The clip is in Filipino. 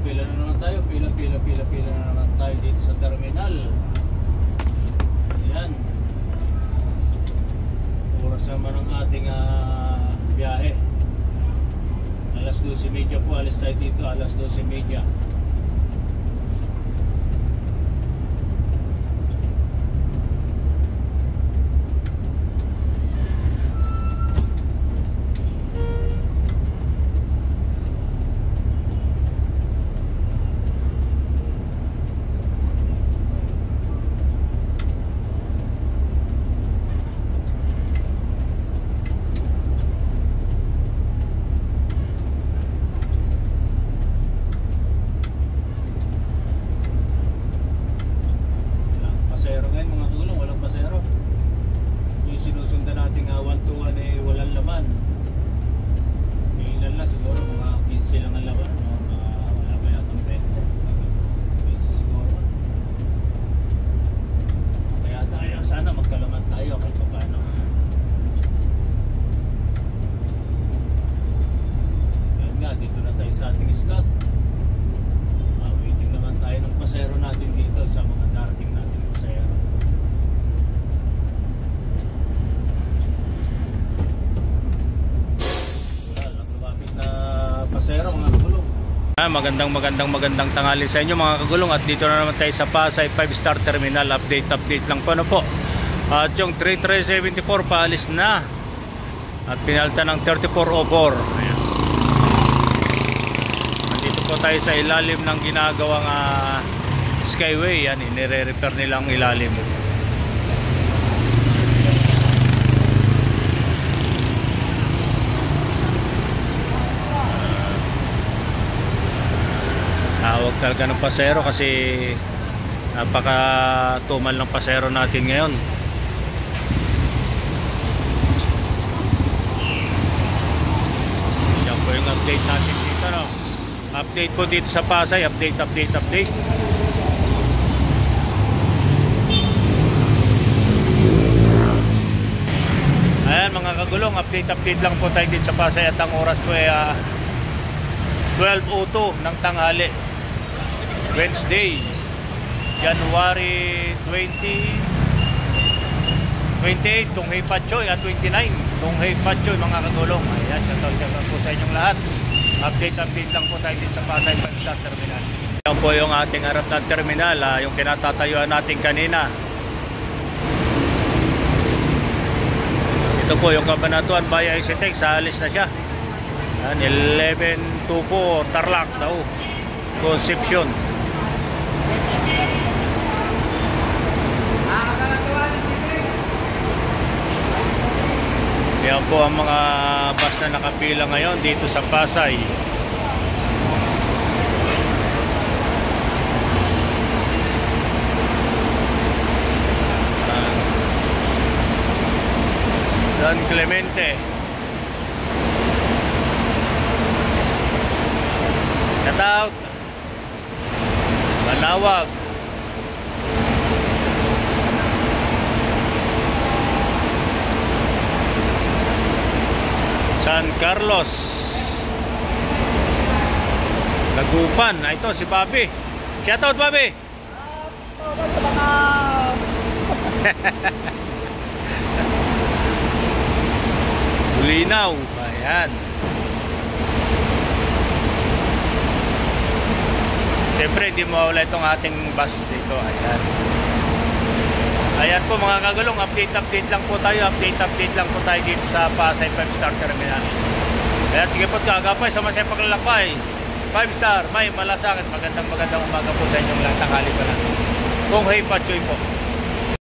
pila na naman tayo. Pila na naman tayo dito sa terminal. Ayan. Oras naman ang ating biyahe. Alas 12:30 po. Alis tayo dito. Alas 12:30. Sinusundan natin 121 walang laman. Ilan lang siguro mga 15 lang ang laman, no? Wala pa yatang 20. 15 siguro. Kaya tayo sana magkalaman tayo kahit paano. Yan nga, dito na tayo sa ating slot. Waiting naman tayo ng pasero natin dito sa mga darating natin pasero. Pasero mga kagulong. Magandang tanghali sa inyo mga kagulong, at dito na naman tayo sa Pasay 5-star terminal. Update lang po, ano po. At yung 3374 paalis na at pinalta ng 3404. Ayan. Nandito po tayo sa ilalim ng ginagawang skyway. Yan, inire-repair nilang ilalim. Tawag talaga ng pasero kasi napaka-tumal ng pasero natin ngayon. Yan po yung update natin dito, no? Update po dito sa Pasay. Update. Ayan mga kagulong, update lang po tayo dito sa Pasay. At ang oras po ay 12:02 ng tanghali, Wednesday, January 28 Tunghay Patchoy at 29 Tunghay Patchoy mga kagulong. Ayan, shoutout po sa inyong lahat. Update lang po tayo dito sa Pasay 5-star terminal. Yan po yung ating harap ng terminal, yung kinatatayuan natin kanina. Ito po yung Cabanatuan Via Isitex, alis na siya. 1124 Tarlac daw, Concepcion. Yan po ang mga bus na nakapila ngayon dito sa Pasay. San Clemente, Cataut, Manawag, San Carlos, Lagupan. Ito si Bobby. Shoutout Bobby. Shoutout sa mga Bulinaw. Ayan. Siyempre hindi mawala itong ating bus dito. Ayan. Ayan po mga kagulong, update lang po tayo. Update lang po tayo dito sa Pasay 5-star terminal. Ayan, sige po kagapay sa masaya paglalakbay. 5-star, may malasakit. Magandang umaga po sa inyong lahat. Tanghali pa lang. Tunghay Patchoy po.